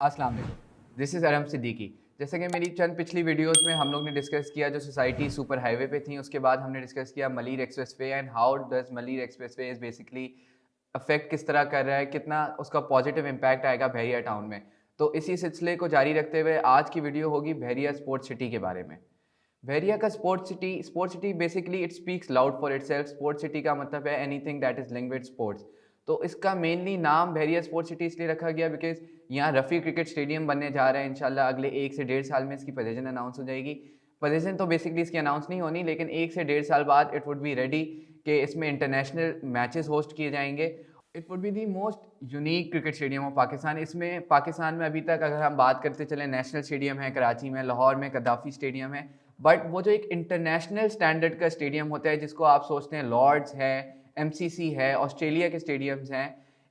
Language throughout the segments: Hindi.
अस्सलाम वालेकुम, दिस इज़ अरहम सिद्दीकी। जैसे कि मेरी चंद पिछली वीडियोस में हम लोग ने डिस्कस किया जो सोसाइटी सुपर हाईवे पे थी, उसके बाद हमने डिस्कस किया Malir expressway and how does Malir expressway is basically affect किस तरह कर रहा है, कितना उसका पॉजिटिव इम्पैक्ट आएगा बहरिया टाउन में। तो इसी सिलसिले को जारी रखते हुए आज की वीडियो होगी बहरिया स्पोर्ट्स सिटी के बारे में। बहरिया का sports city basically it speaks loud for itself. Sports city का मतलब है anything that is linked with sports. तो इसका मेनली नाम बहरिया स्पोर्ट्स सिटी इसलिए रखा गया बिकॉज यहाँ रफ़ी क्रिकेट स्टेडियम बनने जा रहा है इंशाल्लाह अगले 1 से 1.5 साल में इसकी पोजीशन अनाउंस हो जाएगी। पोजीशन तो बेसिकली इसकी अनाउंस नहीं होनी, लेकिन 1 से 1.5 साल बाद इट वुड बी रेडी कि इसमें इंटरनेशनल मैचेस होस्ट किए जाएंगे। It would be the most unique cricket stadium of Pakistan. इसमें पाकिस्तान में अभी तक अगर हम बात करते चलें, नेशनल स्टेडियम है कराची में, लाहौर में कद्दाफ़ी स्टेडियम है, बट वो जो एक इंटरनेशनल स्टैंडर्ड का स्टेडियम होता है जिसको आप सोचते हैं लॉर्ड्स है, एमसीसी है, ऑस्ट्रेलिया के स्टेडियम्स हैं,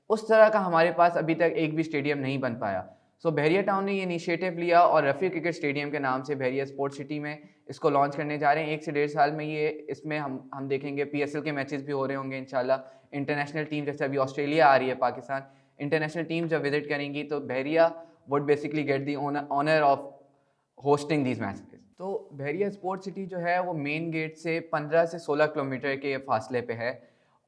उस तरह का हमारे पास अभी तक एक भी स्टेडियम नहीं बन पाया। सो बहरिया टाउन ने ये इनिशिएटिव लिया और रफ़ी क्रिकेट स्टेडियम के नाम से बहरिया स्पोर्ट्स सिटी में इसको लॉन्च करने जा रहे हैं। 1 से 1.5 साल में ये इसमें हम देखेंगे पीएसएल के मैचेस भी हो रहे होंगे इंशाल्लाह। इंटरनेशनल टीम जैसे अभी ऑस्ट्रेलिया आ रही है पाकिस्तान, इंटरनेशनल टीम जब विजिट करेंगी तो Bahria would basically get the honour of hosting these matches. तो बहरिया स्पोर्ट्स सिटी जो है वो मेन गेट से 15 से 16 किलोमीटर के फासले पे है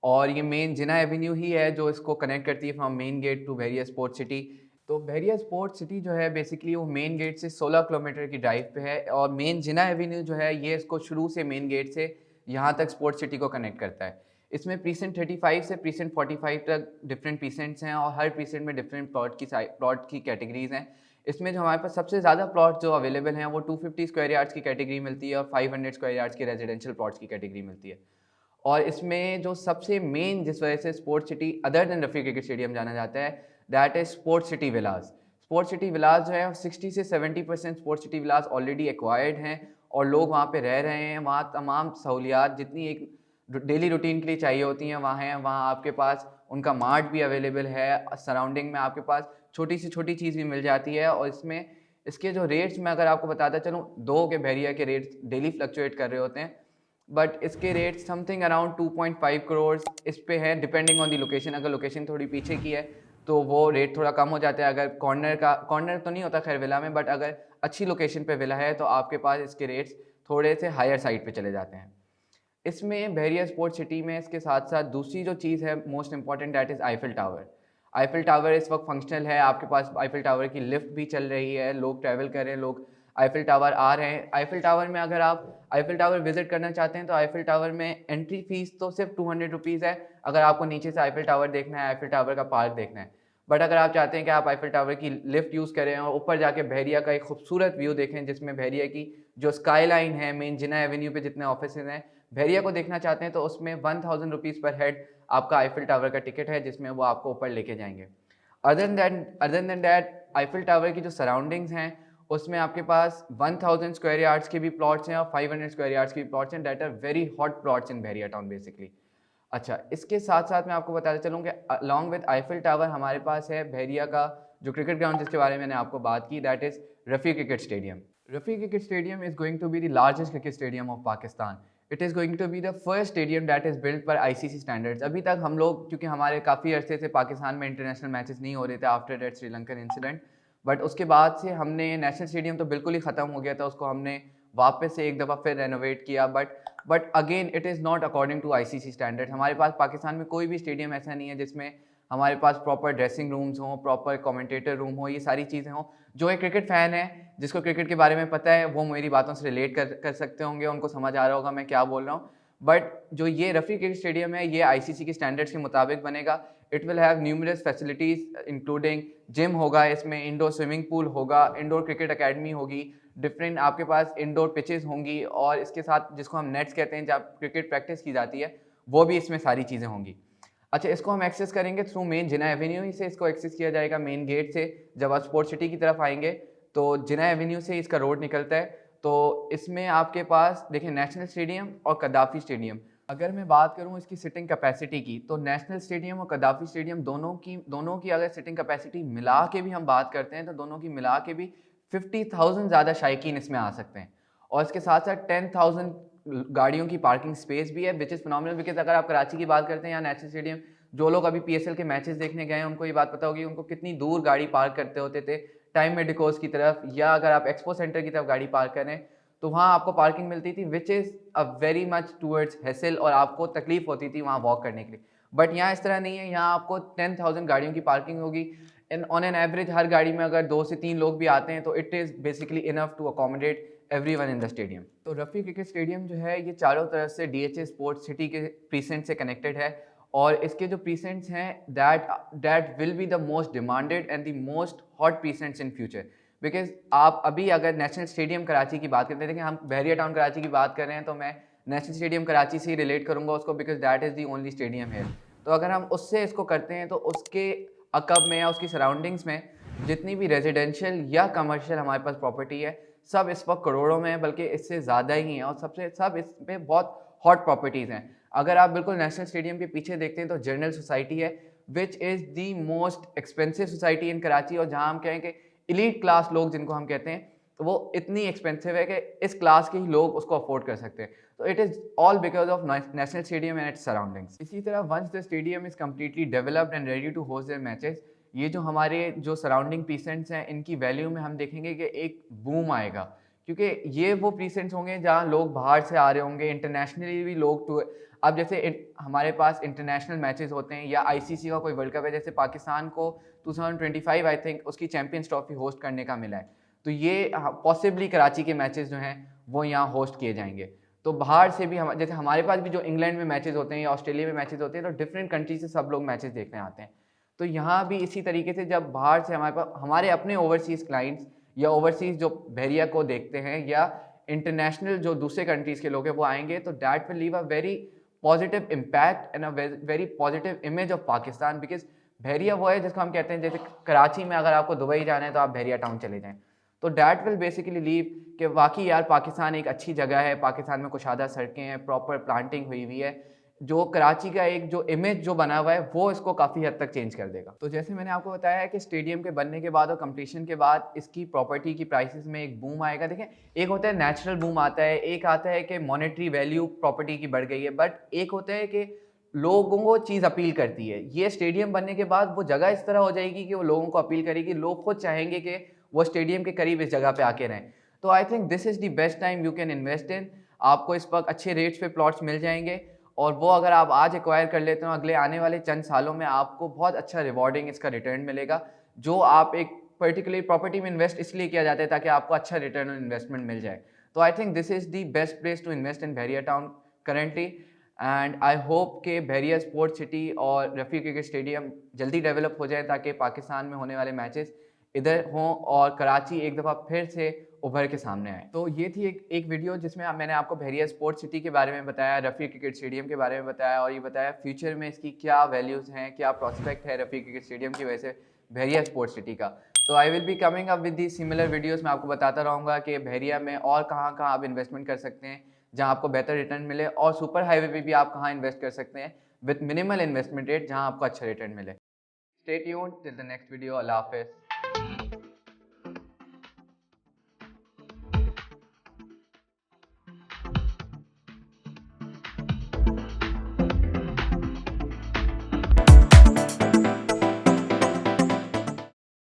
और ये मेन जिना एवेन्यू ही है जो इसको कनेक्ट करती है from main gate to Bahria sports city. तो बहरिया स्पोर्ट्स सिटी जो है बेसिकली वो मेन गेट से 16 किलोमीटर की ड्राइव पे है और मेन जिना एवेन्यू जो है ये इसको शुरू से मेन गेट से यहाँ तक स्पोर्ट्स सिटी को कनेक्ट करता है। इसमें प्रीसेंट 35 से प्रीसेंट 45 तक डिफरेंट प्रीसेंट्स हैं और हर प्रीसेंट में डिफरेंट प्लॉट की कैटेगरीज हैं। इसमें जो हमारे पास सबसे ज़्यादा प्लॉट जो अवेलेबल हैं वो 250 स्क्वायर यार्ड्स की कैटेगरी मिलती है और 500 स्क्वायर यार्ड्स की रेजिडेंशियल प्लॉट्स की कैटेगरी मिलती है। और इसमें जो सबसे मेन जिस वजह से sports city other than Rafi cricket stadium जाना जाता है that is sports city villas. Sports city villas जो है 60 से 70% sports city villas already acquired हैं और लोग वहाँ पे रह रहे हैं। वहाँ तमाम सहूलियात जितनी एक डेली रूटीन के लिए चाहिए होती हैं वहाँ हैं। वहाँ आपके पास उनका मार्ट भी अवेलेबल है, सराउंडिंग में आपके पास छोटी से छोटी चीज़ भी मिल जाती है। और इसमें इसके जो रेट्स मैं अगर आपको बताता चलूँ, दो के बहरिया के रेट्स डेली फ्लक्चुएट कर रहे होते हैं, बट इसके रेट समथिंग अराउंड 2.5 करोड़ इस पे है डिपेंडिंग ऑन दी लोकेशन। अगर लोकेशन थोड़ी पीछे की है तो वो रेट थोड़ा कम हो जाता है। अगर कॉर्नर तो नहीं होता खैर विला में, बट अगर अच्छी लोकेशन पे विला है तो आपके पास इसके रेट्स थोड़े से हायर साइड पे चले जाते हैं। इसमें बहरिया स्पोर्ट्स सिटी में इसके साथ साथ दूसरी जो चीज़ है most important that is Eiffel tower. Eiffel tower इस वक्त फंक्शनल है, आपके पास आईफिल टावर की लिफ्ट भी चल रही है, लोग ट्रैवल कर रहे हैं, लोग आईफिल टावर आ रहे हैं। आईफिल टावर में अगर आप आईफिल टावर विजिट करना चाहते हैं तो आईफिल टावर में एंट्री फीस तो सिर्फ 200 रुपीज़ है अगर आपको नीचे से आईफिल टावर देखना है, आईफिल टावर का पार्क देखना है। बट अगर आप चाहते हैं कि आप आईफिल टावर की लिफ्ट यूज़ करें और ऊपर जाके बहरिया का एक खूबसूरत व्यू देखें जिसमें बहरिया की जो स्काई लाइन है, मेन जिना एवेन्यू पे जितने ऑफिस हैं, बहरिया को देखना चाहते हैं तो उसमें 1000 रुपीज़ पर हेड आपका आईफिल टावर का टिकट है जिसमें वो आपको ऊपर लेके जाएंगे। Other than that Eiffel tower की जो सराउंडिंग्स हैं उसमें आपके पास 1000 स्क्वायर यार्ड्स के भी प्लॉट्स हैं और 500 स्क्वायर यार्ड्स के भी प्लॉट्स हैं that are very hot plots in Bahria town basically. अच्छा, इसके साथ साथ मैं आपको बताते चलूँ कि अलॉन्ग विद आईफिल टावर हमारे पास है बहरिया का जो क्रिकेट ग्राउंड जिसके बारे में मैंने आपको बात की that is Rafi cricket stadium. Rafi cricket stadium is going to be the largest cricket stadium of Pakistan. It is going to be the first stadium that is built per ICC standards. अभी तक हम लोग क्योंकि हमारे काफ़ी अरसे से पाकिस्तान में इंटरनेशनल मैचेस नहीं हो रहे थे after that Sri Lankan incident, but उसके बाद से हमने नेशनल स्टेडियम तो बिल्कुल ही ख़त्म हो गया था, उसको हमने वापस से एक दफ़ा फिर रेनोवेट किया। But again it is not according to ICC standard. हमारे पास पाकिस्तान में कोई भी स्टेडियम ऐसा नहीं है जिसमें हमारे पास प्रॉपर ड्रेसिंग रूम्स हों, प्रॉपर कमेंटेटर रूम हो, ये सारी चीज़ें हों। जो एक क्रिकेट फ़ैन है जिसको क्रिकेट के बारे में पता है वो मेरी बातों से रिलेट कर सकते होंगे, उनको समझ आ रहा होगा मैं क्या बोल रहा हूँ। बट जो ये रफ़ी क्रिकेट स्टेडियम है ये आईसीसी के स्टैंडर्ड्स के मुताबिक बनेगा। It will have numerous facilities including gym होगा, इसमें इंडोर स्विमिंग पूल होगा, इंडोर क्रिकेट अकेडमी होगी, डिफरेंट आपके पास इंडोर पिचेस होंगी और इसके साथ जिसको हम नेट्स कहते हैं जब क्रिकेट प्रैक्टिस की जाती है वो भी इसमें सारी चीज़ें होंगी। अच्छा, इसको हम एक्सेस करेंगे थ्रू मेन जिना एवेन्यू ही से इसको एक्सेस किया जाएगा मेन गेट से। जब आप स्पोर्ट्स सिटी की तरफ आएंगे तो जिना एवेन्यू से इसका रोड निकलता है। तो इसमें आपके पास देखिए नेशनल स्टेडियम और कद्दाफ़ी स्टेडियम। अगर मैं बात करूं इसकी सिटिंग कैपेसिटी की तो नेशनल स्टेडियम और कद्दाफ़ी स्टेडियम दोनों की अगर सिटिंग कैपेसिटी मिला के भी हम बात करते हैं तो दोनों की मिला के भी 50,000 ज़्यादा शायकीन इसमें आ सकते हैं। और इसके साथ साथ 10,000 गाड़ियों की पार्किंग स्पेस भी है विच इज़ फिनोमिनल। बिकॉज अगर आप कराची की बात करते हैं या नेशनल स्टेडियम, जो लोग अभी पीएसएल के मैचेस देखने गए हैं उनको ये बात पता होगी उनको कितनी दूर गाड़ी पार्क करते होते थे टाइम मेडिकोस की तरफ, या अगर आप एक्सपो सेंटर की तरफ गाड़ी पार्क करें तो वहाँ आपको पार्किंग मिलती थी which is a very much towards hassle, और आपको तकलीफ होती थी वहाँ वॉक करने के लिए। बट यहाँ इस तरह नहीं है, यहाँ आपको 10,000 गाड़ियों की पार्किंग होगी एंड ऑन एन एवरेज हर गाड़ी में अगर 2 से 3 लोग भी आते हैं तो it is basically enough to accommodate everyone in the stadium. तो रफ़ी क्रिकेट स्टेडियम जो है ये चारों तरफ से डीएचए स्पोर्ट्स सिटी के प्रीसेंट से कनेक्टेड है, और इसके जो प्रीसेंट्स हैं that will be the most demanded and the most hot precincts in future. Because आप अभी अगर नेशनल स्टेडियम कराची की बात करते हैं, देखिए हम बहरिया टाउन कराची की बात कर रहे हैं तो मैं नेशनल स्टेडियम कराची से ही रिलेट करूंगा उसको, because that is the only stadium है। तो अगर हम उससे इसको करते हैं तो उसके अकब में या उसकी सराउंडिंग्स में जितनी भी रेजिडेंशियल या कमर्शियल हमारे पास प्रॉपर्टी है सब इस वक्त करोड़ों में है, बल्कि इससे ज़्यादा ही हैं, और सब इसमें बहुत हॉट प्रॉपर्टीज़ हैं। अगर आप बिल्कुल नेशनल स्टेडियम के पीछे देखते हैं तो जनरल सोसाइटी है which is the most expensive society in Karachi, और जहाँ हम कहें कि इलीट क्लास लोग जिनको हम कहते हैं, तो वो इतनी एक्सपेंसिव है कि इस क्लास के ही लोग उसको अफोर्ड कर सकते हैं। तो it is all because of national stadium and its surroundings. इसी तरह once the stadium is completely developed and ready to host their matches, ये जो हमारे जो सराउंडिंग पीसेंट्स हैं इनकी वैल्यू में हम देखेंगे कि एक बूम आएगा, क्योंकि ये वो पीसेंट्स होंगे जहाँ लोग बाहर से आ रहे होंगे, इंटरनेशनली भी लोग टू। अब जैसे हमारे पास इंटरनेशनल मैचेस होते हैं या आईसीसी का कोई वर्ल्ड कप है, जैसे पाकिस्तान को 2025 आई थिंक उसकी चैंपियंस ट्रॉफी होस्ट करने का मिला है, तो ये पॉसिबली कराची के मैचेस जो हैं वो यहाँ होस्ट किए जाएंगे। तो बाहर से भी हम, जैसे हमारे पास भी जो इंग्लैंड में मैचेस होते हैं या ऑस्ट्रेलिया में मैचेस होते हैं, तो डिफरेंट कंट्री से सब लोग मैचेस देखने आते हैं। तो यहाँ भी इसी तरीके से जब बाहर से हमारे पास हमारे अपने ओवरसीज़ क्लाइंट्स या ओवरसीज़ जो बहरिया को देखते हैं या इंटरनेशनल जो दूसरे कंट्रीज़ के लोग हैं वो आएंगे, तो that will leave a very positive impact and a very positive image of Pakistan. Because Bahria वो है जिसको हम कहते हैं, जैसे कराची में अगर आपको दुबई जाना है तो आप बहरिया टाउन चले जाएँ, तो डैट विल बेसिकली लीव कि वाकई यार पाकिस्तान एक अच्छी जगह है, पाकिस्तान में कुशादा सड़कें हैं, प्रॉपर प्लांटिंग हुई हुई है, जो कराची का एक जो इमेज जो बना हुआ है वो इसको काफ़ी हद तक चेंज कर देगा। तो जैसे मैंने आपको बताया है कि स्टेडियम के बनने के बाद और कंप्लीशन के बाद इसकी प्रॉपर्टी की प्राइसेस में एक बूम आएगा। देखें, एक होता है नेचुरल बूम आता है, एक आता है कि मॉनेटरी वैल्यू प्रॉपर्टी की बढ़ गई है, बट एक होता है कि लोगों को चीज़ अपील करती है। ये स्टेडियम बनने के बाद वो जगह इस तरह हो जाएगी कि वो लोगों को अपील करेगी, लोग खुद चाहेंगे कि वो स्टेडियम के करीब इस जगह पे आके रहें। तो I think this is the best time you can invest in. आपको इस वक्त अच्छे रेट्स पे प्लॉट्स मिल जाएंगे, और वो अगर आप आज एक्वायर कर लेते हो, अगले आने वाले चंद सालों में आपको बहुत अच्छा रिवॉर्डिंग इसका रिटर्न मिलेगा। जो आप एक पर्टिकुलर प्रॉपर्टी में इन्वेस्ट इसलिए किया जाता है ताकि आपको अच्छा रिटर्न ऑन इन्वेस्टमेंट मिल जाए। तो I think this is the best place to invest in Bahria town currently, and I hope कि बहरिया स्पोर्ट्स सिटी और रफ़ी क्रिकेट स्टेडियम जल्दी डेवलप हो जाए ताकि पाकिस्तान में होने वाले मैचेस इधर हों और कराची एक दफ़ा फिर से उभर के सामने आए। तो ये थी एक वीडियो जिसमें मैंने आपको बहरिया स्पोर्ट्स सिटी के बारे में बताया, रफ़ी क्रिकेट स्टेडियम के बारे में बताया, और ये बताया फ्यूचर में इसकी क्या वैल्यूज़ हैं, क्या प्रॉस्पेक्ट है रफ़ी क्रिकेट स्टेडियम की वजह से बहरिया स्पोर्ट्स सिटी का। तो I will be coming up with the similar videos. मैं आपको बताता रहूँगा कि बहरिया में और कहाँ कहाँ आप इन्वेस्टमेंट कर सकते हैं जहाँ आपको बेहतर रिटर्न मिले, और सुपर हाईवे पे भी आप कहाँ इन्वेस्ट कर सकते हैं विद मिनिमल इन्वेस्टमेंट रेट जहाँ आपको अच्छा रिटर्न मिले। Stay tuned till the next video. अल्लाह हाफ़िज़।